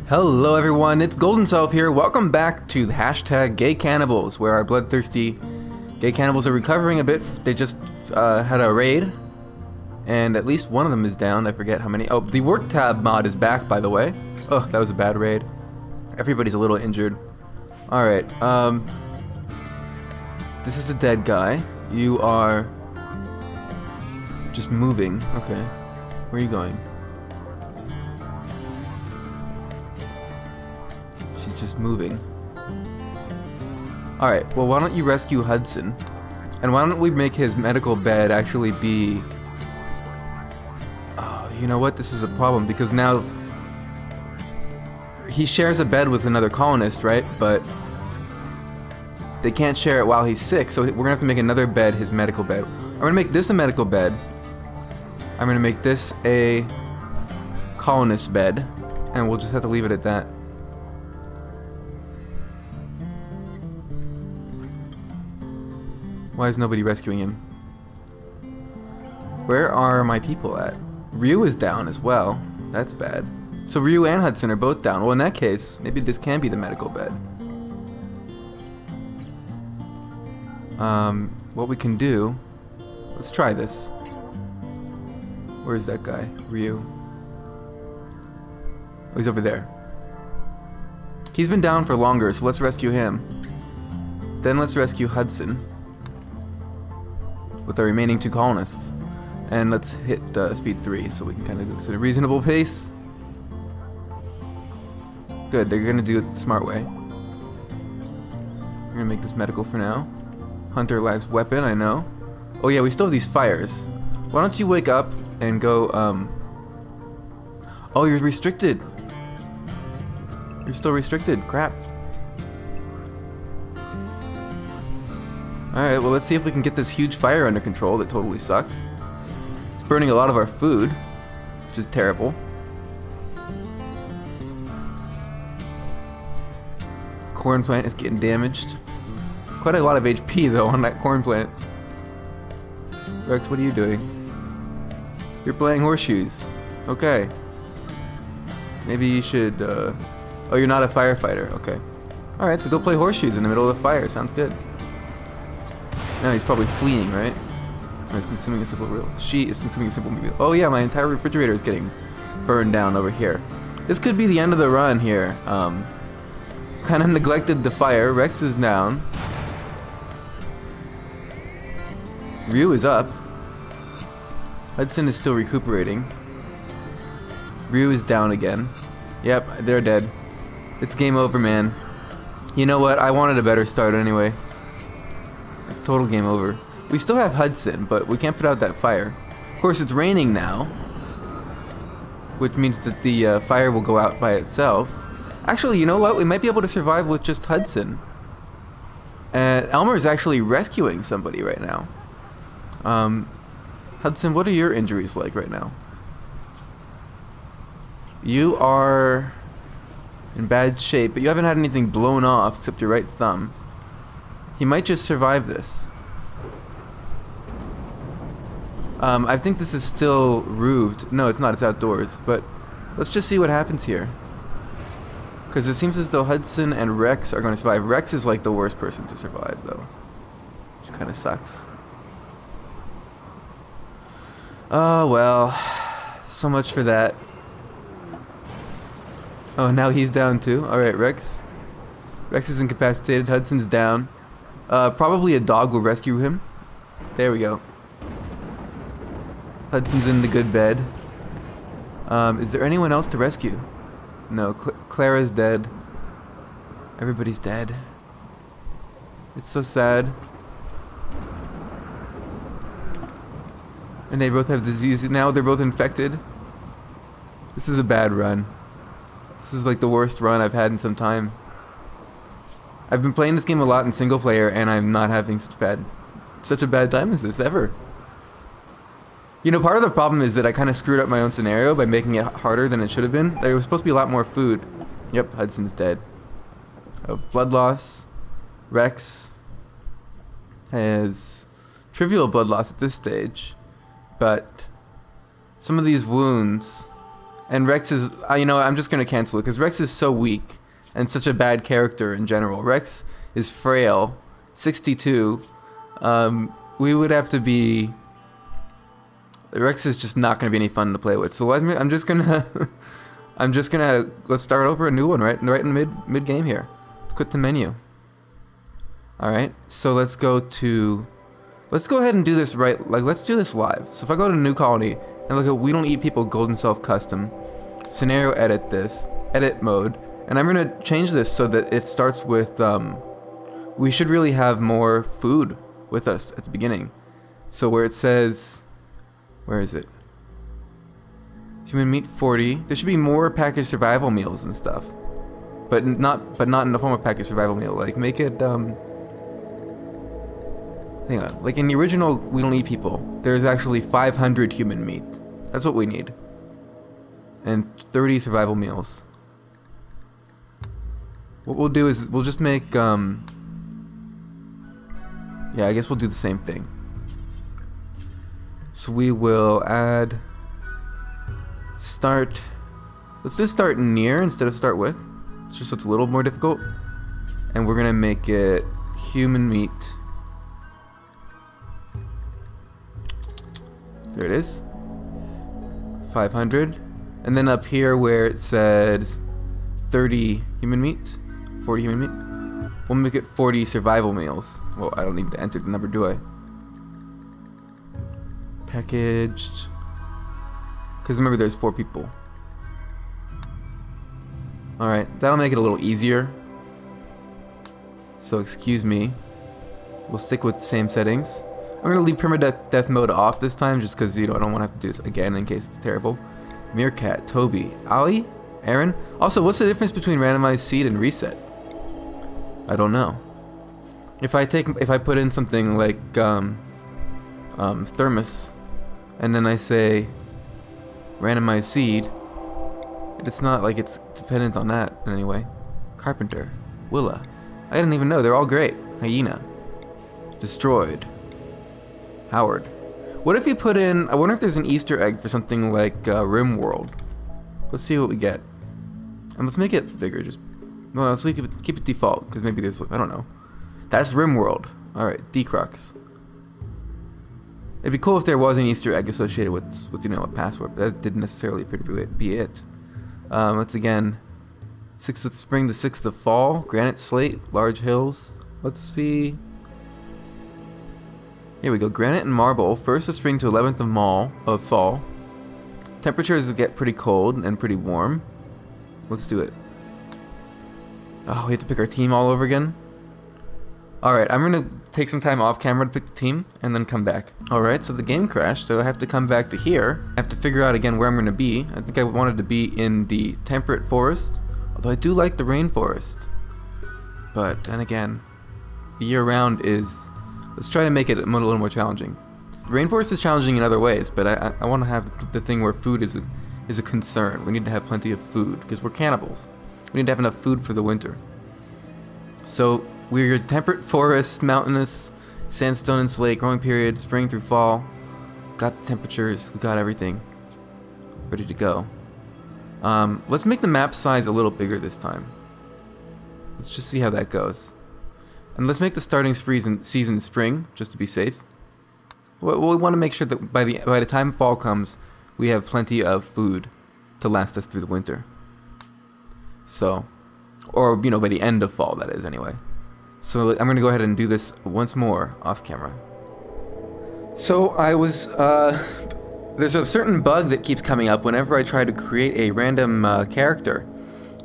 Hello everyone, it's Golden Self here. Welcome back to the hashtag Gay Cannibals, where our bloodthirsty gay cannibals are recovering a bit. They just had a raid, and at least one of them is down. I forget how many. Oh, the work tab mod is back, by the way. Oh, that was a bad raid. Everybody's a little injured. Alright, this is a dead guy. You are just moving. Okay. Where are you going? She's just moving. Alright, well why don't you rescue Hudson? And why don't we make his medical bed actually be... Oh, you know what? This is a problem because now... He shares a bed with another colonist, right? But... They can't share it while he's sick, so we're gonna have to make another bed his medical bed. I'm gonna make this a medical bed. I'm gonna make this a colonist bed. And we'll just have to leave it at that. Why is nobody rescuing him? Where are my people at? Ryu is down as well. That's bad. So Ryu and Hudson are both down. Well, in that case, maybe this can be the medical bed. What we can do... Let's try this. Where's that guy? Ryu. Oh, he's over there. He's been down for longer, so let's rescue him. Then let's rescue Hudson. With our remaining two colonists. And let's hit speed 3 so we can kind of do this at a reasonable pace. Good, they're gonna do it the smart way. We're gonna make this medical for now. Hunter lacks weapon, I know. Oh yeah, we still have these fires. Why don't you wake up and go, Oh, you're restricted. You're still restricted, crap. Alright, well let's see if we can get this huge fire under control that totally sucks. It's burning a lot of our food, which is terrible. Corn plant is getting damaged. Quite a lot of HP though on that corn plant. Rex, what are you doing? You're playing horseshoes. Okay. Maybe you should, Oh, you're not a firefighter. Okay. Alright, so go play horseshoes in the middle of the fire. Sounds good. Now he's probably fleeing, right? Or he's consuming a simple meal. She is consuming a simple meal. Oh yeah, my entire refrigerator is getting burned down over here. This could be the end of the run here. Kind of neglected the fire. Rex is down. Ryu is up. Hudson is still recuperating. Ryu is down again. Yep, they're dead. It's game over, man. You know what? I wanted a better start anyway. It's total game over. We still have Hudson, but we can't put out that fire. Of course, it's raining now, which means that the fire will go out by itself. Actually, you know what? We might be able to survive with just Hudson. And Elmer is actually rescuing somebody right now. Hudson, what are your injuries like right now? You are in bad shape, but you haven't had anything blown off except your right thumb. He might just survive this. I think this is still roofed. No, it's not. It's outdoors. But let's just see what happens here. Because it seems as though Hudson and Rex are going to survive. Rex is like the worst person to survive, though. Which kind of sucks. Oh, well. So much for that. Oh, now he's down too. Alright, Rex. Rex is incapacitated. Hudson's down. Probably a dog will rescue him. There we go. Hudson's in the good bed. Is there anyone else to rescue? No, Clara's dead. Everybody's dead. It's so sad. And they both have disease now. They're both infected. This is a bad run. This is like the worst run I've had in some time. I've been playing this game a lot in single player, and I'm not having such a bad time as this ever. You know, part of the problem is that I kind of screwed up my own scenario by making it harder than it should have been. There was supposed to be a lot more food. Yep, Hudson's dead. Of blood loss. Rex has trivial blood loss at this stage, but some of these wounds And Rex is, I'm just gonna cancel it because Rex is so weak and such a bad character in general. Rex is frail, 62. We would have to be. Rex is just not gonna be any fun to play with. So I'm just gonna, let's start over a new one right in mid game here. Let's quit the menu. All right, so let's go ahead and do this right. Like, let's do this live. So if I go to new colony and look at We Don't Eat People Golden Self Custom, scenario edit mode, and I'm gonna change this so that it starts with, we should really have more food with us at the beginning. So where it says, where is it? Human meat 40. There should be more packaged survival meals and stuff, but not in the form of packaged survival meal. Like, make it hang on. Like in the original We Don't Eat People, there's actually 500 human meat. That's what we need. And 30 survival meals. What we'll do is we'll just make yeah, I guess we'll do the same thing. So we will add start. Let's just start near instead of start with. It's just so it's a little more difficult. And we're gonna make it human meat. There it is. 500. And then up here where it says 30 human meat, 40 human meat, we'll make it 40 survival meals. Well, I don't need to enter the number, do I? Packaged. Because remember, there's 4 people. Alright, that'll make it a little easier. So excuse me. We'll stick with the same settings. I'm going to leave permadeath mode off this time just because, I don't want to have to do this again in case it's terrible. Meerkat, Toby, Ali, Aaron. Also, what's the difference between randomized seed and reset? I don't know. If I put in something like thermos, and then I say randomized seed, it's not like it's dependent on that in any way. Carpenter, Willa. I didn't even know. They're all great. Hyena. Destroyed. Howard. What if you put in, I wonder if there's an Easter egg for something like RimWorld. Let's see what we get. And let's make it bigger, let's keep it default, because maybe there's, I don't know. That's RimWorld. Alright, Decrux. It'd be cool if there was an Easter egg associated with a password, but that didn't necessarily appear to be it. Let's again, 6th of spring to 6th of fall, granite slate, large hills. Let's see. Here we go, granite and marble, 1st of spring to 11th of fall. Temperatures get pretty cold and pretty warm. Let's do it. Oh, we have to pick our team all over again? Alright, I'm gonna take some time off camera to pick the team and then come back. Alright, so the game crashed, so I have to come back to here. I have to figure out again where I'm gonna be. I think I wanted to be in the temperate forest, although I do like the rainforest. But then again, the year round is, let's try to make it a little more challenging. Rainforest is challenging in other ways, but I want to have the thing where food is a concern. We need to have plenty of food because we're cannibals. We need to have enough food for the winter. So we're temperate forest, mountainous, sandstone and slate, growing period, spring through fall. Got the temperatures, we got everything ready to go. Let's make the map size a little bigger this time. Let's just see how that goes. And let's make the starting season spring, just to be safe. We want to make sure that by the time fall comes, we have plenty of food to last us through the winter. So, or by the end of fall, that is, anyway. So I'm going to go ahead and do this once more off camera. So there's a certain bug that keeps coming up whenever I try to create a random character.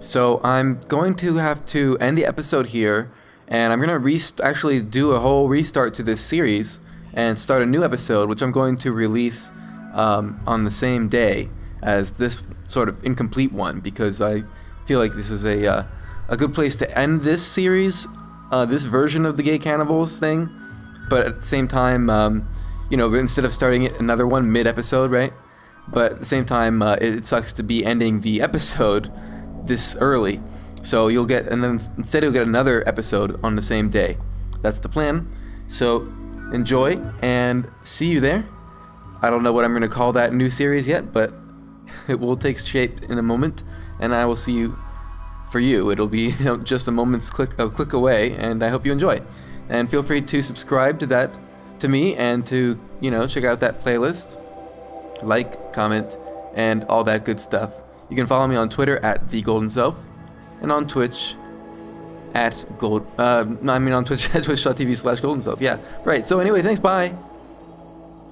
So I'm going to have to end the episode here, and I'm going to actually do a whole restart to this series and start a new episode, which I'm going to release on the same day as this sort of incomplete one, because I feel like this is a good place to end this series, this version of the Gay Cannibals thing, but at the same time, instead of starting another one mid-episode, right? But at the same time, it sucks to be ending the episode this early. So instead you'll get another episode on the same day. That's the plan. So enjoy and see you there. I don't know what I'm going to call that new series yet, but It will take shape in a moment, and I will see you. For you, it'll be just a moment's click away, and I hope you enjoy. And feel free to subscribe to me, and to check out that playlist, like, comment, and all that good stuff. You can follow me on Twitter at @thegoldenself, and on Twitch at on Twitch at twitch.tv/goldenself. Yeah, right. So anyway, thanks. Bye.